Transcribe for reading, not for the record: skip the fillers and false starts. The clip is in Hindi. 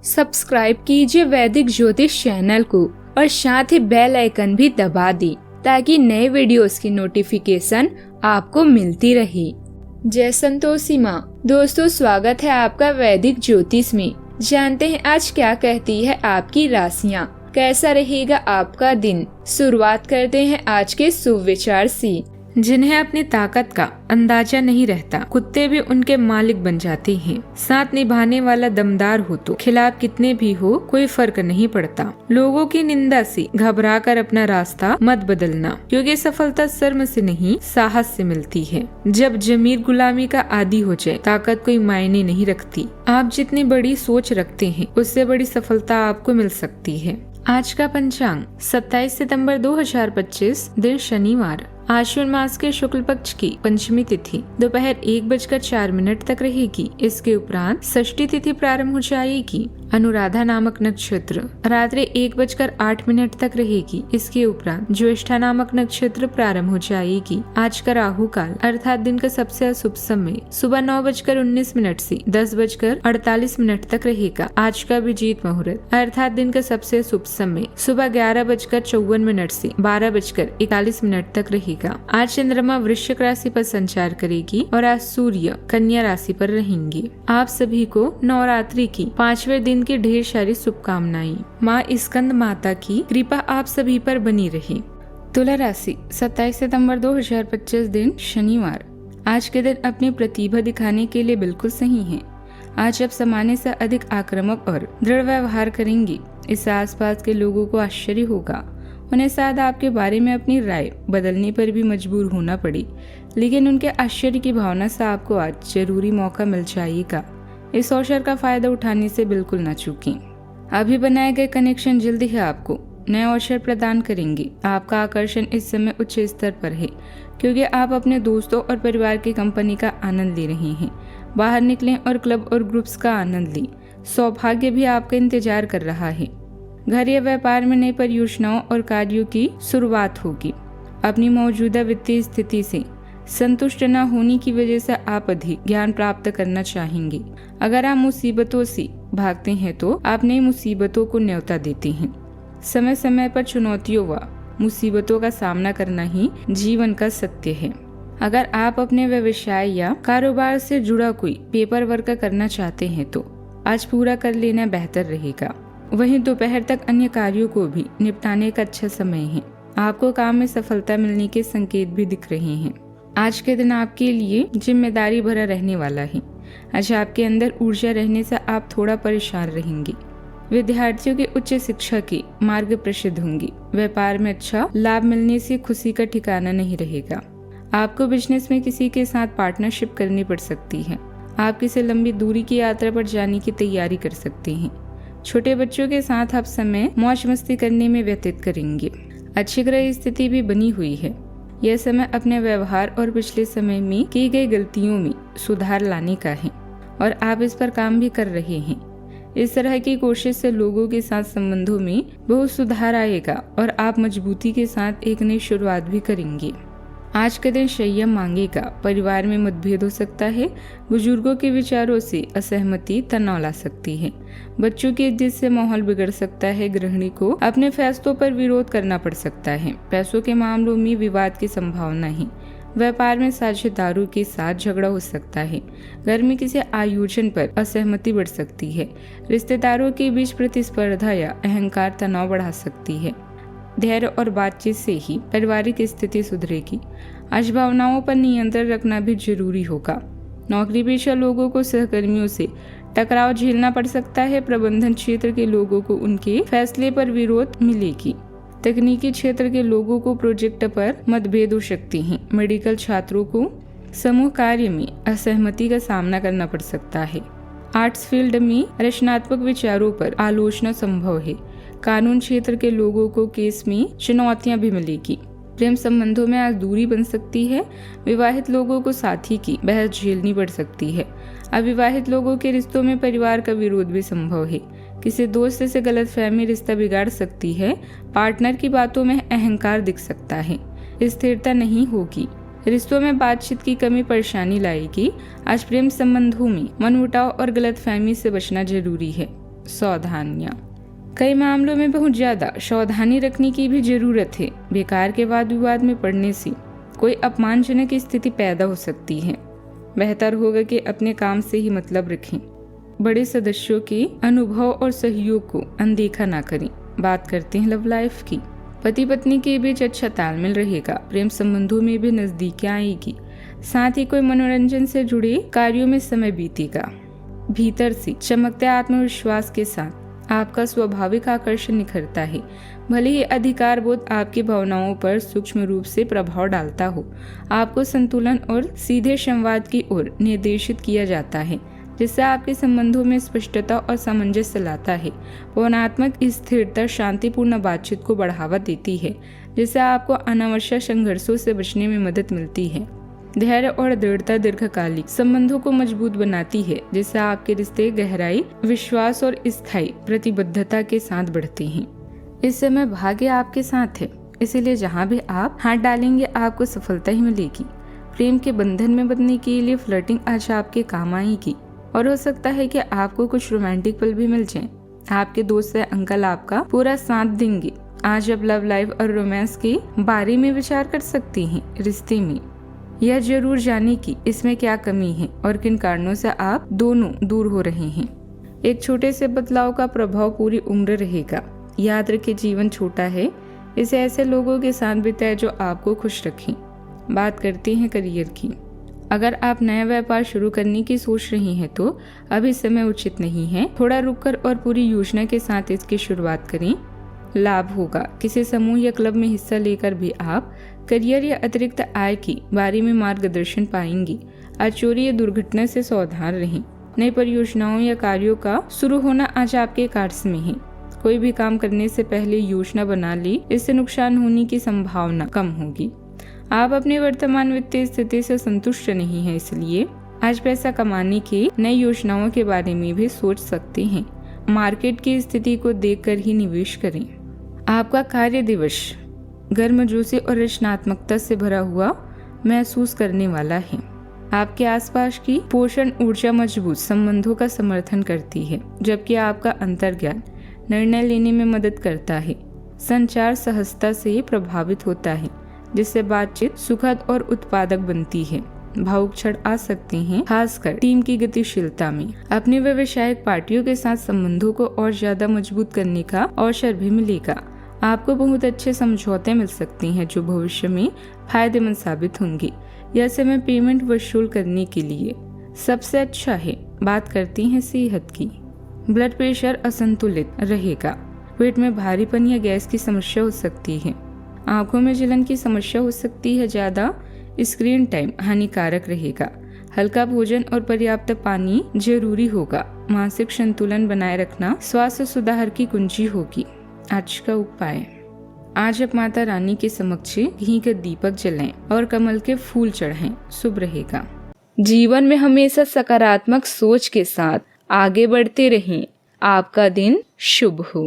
सब्सक्राइब कीजिए वैदिक ज्योतिष चैनल को और साथ ही बेल आइकन भी दबा दी ताकि नए वीडियोस की नोटिफिकेशन आपको मिलती रहे। जय संतोषी माँ। दोस्तों, स्वागत है आपका वैदिक ज्योतिष में। जानते हैं आज क्या कहती है आपकी राशियाँ, कैसा रहेगा आपका दिन। शुरुआत करते हैं आज के शुभ विचार से। जिन्हें अपनी ताकत का अंदाजा नहीं रहता, कुत्ते भी उनके मालिक बन जाते हैं। साथ निभाने वाला दमदार हो तो खिलाफ कितने भी हो कोई फर्क नहीं पड़ता। लोगों की निंदा से घबराकर अपना रास्ता मत बदलना, क्योंकि सफलता शर्म से नहीं साहस से मिलती है। जब जमीर गुलामी का आदी हो जाए, ताकत कोई मायने नहीं रखती। आप जितनी बड़ी सोच रखते हैं, उससे बड़ी सफलता आपको मिल सकती है। आज का पंचांग 27 सितंबर 2025, दिन शनिवार। आश्विन मास के शुक्ल पक्ष की पंचमी तिथि दोपहर 1:04 तक रहेगी। इसके उपरांत षष्ठी तिथि प्रारंभ हो जाएगी। अनुराधा नामक नक्षत्र रात्रि 1:08 तक रहेगी। इसके उपरांत ज्येष्ठा नामक नक्षत्र प्रारंभ हो जाएगी। आज का राहु काल अर्थात दिन का सबसे अशुभ समय सुबह 9:19 से 10:48 तक रहेगा। आज का अभिजीत मुहूर्त अर्थात दिन का सबसे शुभ समय सुबह 11:54 से 12:41 तक रहेगा। आज चंद्रमा वृश्चिक राशि पर संचार करेगी और आज सूर्य कन्या राशि पर रहेंगे। आप सभी को नवरात्रि की 5वें दिन की ढेर सारी शुभकामनाएं। माँ स्कंद माता की कृपा आप सभी पर बनी रहे। तुला राशि 27 सितंबर 2025, दिन शनिवार। आज के दिन अपनी प्रतिभा दिखाने के लिए बिल्कुल सही है। आज आप सामान्य से अधिक आक्रामक और दृढ़ व्यवहार करेंगे। इससे आसपास के लोगों को आश्चर्य होगा। उन्हें शायद आपके बारे में अपनी राय बदलने पर भी मजबूर होना पड़े, लेकिन उनके आश्चर्य की भावना से आपको आज जरूरी मौका मिल जाएगा। इस अवसर का फायदा उठाने से बिल्कुल न चूकें। अभी बनाए गए कनेक्शन जल्दी ही आपको नए अवसर प्रदान करेंगे। आपका आकर्षण इस समय उच्च स्तर पर है, क्योंकि आप अपने दोस्तों और परिवार की कंपनी का आनंद ले रहे हैं। बाहर निकलें और क्लब और ग्रुप्स का आनंद लें। सौभाग्य भी आपका इंतजार कर रहा है। घर या व्यापार में नई परियोजनाओं और कार्यों की शुरुआत होगी। अपनी मौजूदा वित्तीय स्थिति से संतुष्ट न होने की वजह से आप अधिक ज्ञान प्राप्त करना चाहेंगे। अगर आप मुसीबतों से भागते हैं तो आप नई मुसीबतों को न्योता देते हैं। समय समय पर चुनौतियों व मुसीबतों का सामना करना ही जीवन का सत्य है। अगर आप अपने व्यवसाय या कारोबार से जुड़ा कोई पेपर वर्क करना चाहते हैं तो आज पूरा कर लेना बेहतर रहेगा। वहीं दोपहर तक अन्य कार्यों को भी निपटाने का अच्छा समय है। आपको काम में सफलता मिलने के संकेत भी दिख रहे हैं। आज के दिन आपके लिए जिम्मेदारी भरा रहने वाला है। आज आपके अंदर ऊर्जा रहने से आप थोड़ा परेशान रहेंगे। विद्यार्थियों के उच्च शिक्षा के मार्ग प्रसिद्ध होंगे। व्यापार में अच्छा लाभ मिलने से खुशी का ठिकाना नहीं रहेगा। आपको बिजनेस में किसी के साथ पार्टनरशिप करनी पड़ सकती है। आप किसी लंबी दूरी की यात्रा पर जाने की तैयारी कर सकते हैं। छोटे बच्चों के साथ आप समय मौज मस्ती करने में व्यतीत करेंगे। अच्छी ग्रह स्थिति भी बनी हुई है। यह समय अपने व्यवहार और पिछले समय में की गई गलतियों में सुधार लाने का है और आप इस पर काम भी कर रहे हैं। इस तरह की कोशिश से लोगों के साथ संबंधों में बहुत सुधार आएगा और आप मजबूती के साथ एक नई शुरुआत भी करेंगे। आज के दिन संयम मांगेगा। परिवार में मतभेद हो सकता है। बुजुर्गों के विचारों से असहमति तनाव ला सकती है। बच्चों की जिद से माहौल बिगड़ सकता है। गृहिणी को अपने फैसलों पर विरोध करना पड़ सकता है। पैसों के मामलों में विवाद की संभावना है। व्यापार में साझेदारों के साथ झगड़ा हो सकता है। घर में किसी आयोजन पर असहमति बढ़ सकती है। रिश्तेदारों के बीच प्रतिस्पर्धा या अहंकार तनाव बढ़ा सकती है। धैर्य और बातचीत से ही पारिवारिक स्थिति सुधरेगी। आज भावनाओं पर नियंत्रण रखना भी जरूरी होगा। नौकरी पेशा लोगों को सहकर्मियों से टकराव झेलना पड़ सकता है। प्रबंधन क्षेत्र के लोगों को उनके फैसले पर विरोध मिलेगी। तकनीकी क्षेत्र के लोगों को प्रोजेक्ट पर मतभेद हो सकते हैं। मेडिकल छात्रों को समूह कार्य में असहमति का सामना करना पड़ सकता है। आर्ट्स फील्ड में रचनात्मक विचारों पर आलोचना संभव है। कानून क्षेत्र के लोगों को केस में चुनौतियां भी मिलेगी। प्रेम संबंधों में आज दूरी बन सकती है। विवाहित लोगों को साथी की बहस झेलनी पड़ सकती है। अविवाहित लोगों के रिश्तों में परिवार का विरोध भी संभव है। किसी दोस्त से गलतफहमी रिश्ता बिगाड़ सकती है। पार्टनर की बातों में अहंकार दिख सकता है। स्थिरता नहीं होगी। रिश्तों में बातचीत की कमी परेशानी लाएगी। आज प्रेम संबंधों में मनमुटाव और गलतफहमी से बचना जरूरी है। सावधानियाँ। कई मामलों में बहुत ज़्यादा सावधानी रखने की भी ज़रूरत है। बेकार के वाद विवाद में पड़ने से कोई अपमानजनक स्थिति पैदा हो सकती है। बेहतर होगा कि अपने काम से ही मतलब रखें। बड़े सदस्यों के अनुभव और सहयोग को अनदेखा ना करें। बात करते हैं लव लाइफ की। पति पत्नी के बीच अच्छा तालमेल रहेगा। प्रेम संबंधों में भी नजदीकियां आएगी। साथ ही कोई मनोरंजन से जुड़े कार्यों में समय बीतेगा। भीतर से चमकते आत्मविश्वास के साथ आपका स्वाभाविक आकर्षण निखरता है। भले ही अधिकार बोध आपकी भावनाओं पर सूक्ष्म रूप से प्रभाव डालता हो, आपको संतुलन और सीधे संवाद की ओर निर्देशित किया जाता है, जिससे आपके संबंधों में स्पष्टता और सामंजस्य लाता है। भावनात्मक स्थिरता शांतिपूर्ण बातचीत को बढ़ावा देती है, जिससे आपको अनावश्यक संघर्षों से बचने में मदद मिलती है। धैर्य और दृढ़ता दीर्घकालिक संबंधों को मजबूत बनाती है, जिससे आपके रिश्ते गहराई, विश्वास और स्थायी प्रतिबद्धता के साथ बढ़ते हैं। इस समय भाग्य आपके साथ है, इसीलिए जहाँ भी आप हाथ डालेंगे आपको सफलता ही मिलेगी। प्रेम के बंधन में बंधने के लिए फ्लर्टिंग आज आपके काम आएगी और हो सकता है कि आपको कुछ रोमांटिक पल भी मिल जाएं। आपके दोस्त या अंकल आपका पूरा साथ देंगे। आज आप लव लाइफ और रोमांस के बारे में विचार कर सकते हैं। रिश्ते में यह जरूर जाने कि इसमें क्या कमी है और किन कारणों से आप दोनों दूर हो रहे हैं। एक छोटे से बदलाव का प्रभाव पूरी उम्र रहेगा। याद रखें, जीवन छोटा है, इसे ऐसे लोगों के साथ बिताएं जो आपको खुश रखें। बात करते हैं करियर की। अगर आप नया व्यापार शुरू करने की सोच रहे हैं तो अभी समय उचित नहीं है। थोड़ा रुककर और पूरी योजना के साथ इसकी शुरुआत करें। लाभ होगा। किसी समूह या क्लब में हिस्सा लेकर भी आप करियर या अतिरिक्त आय के बारे में मार्गदर्शन पाएंगे। आज चोरी या दुर्घटना से सावधान रहें। नई परियोजनाओं या कार्यों का शुरू होना आज आपके कार्य में है। कोई भी काम करने से पहले योजना बना ले, इससे नुकसान होने की संभावना कम होगी। आप अपनी वर्तमान वित्तीय स्थिति से संतुष्ट नहीं हैं, इसलिए आज पैसा कमाने की नई योजनाओं के बारे में भी सोच सकते हैं। मार्केट की स्थिति को देखकर ही निवेश करें। आपका कार्य दिवस गर्मजोशी और रचनात्मकता से भरा हुआ महसूस करने वाला है। आपके आसपास की पोषण ऊर्जा मजबूत संबंधों का समर्थन करती है, जबकि आपका अंतर्ज्ञान निर्णय लेने में मदद करता है। संचार सहजता से प्रभावित होता है, जिससे बातचीत सुखद और उत्पादक बनती है। भावुक क्षण आ सकते हैं, खासकर टीम की गतिशीलता में। अपने व्यावसायिक पार्टियों के साथ संबंधों को और ज्यादा मजबूत करने का अवसर भी मिलेगा। आपको बहुत अच्छे समझौते मिल सकते हैं जो भविष्य में फायदेमंद साबित होंगे। यह समय पेमेंट वसूल करने के लिए सबसे अच्छा है। बात करते हैं सेहत की। ब्लड प्रेशर असंतुलित रहेगा। पेट में भारीपन या गैस की समस्या हो सकती है। आंखों में जलन की समस्या हो सकती है। ज्यादा स्क्रीन टाइम हानिकारक रहेगा। हल्का भोजन और पर्याप्त पानी जरूरी होगा। मानसिक संतुलन बनाए रखना स्वास्थ्य सुधार की कुंजी होगी। आज का उपाय, आज आप माता रानी के समक्ष घी का दीपक जलाएं और कमल के फूल चढ़ाएं, शुभ रहेगा। जीवन में हमेशा सकारात्मक सोच के साथ आगे बढ़ते रहें। आपका दिन शुभ हो।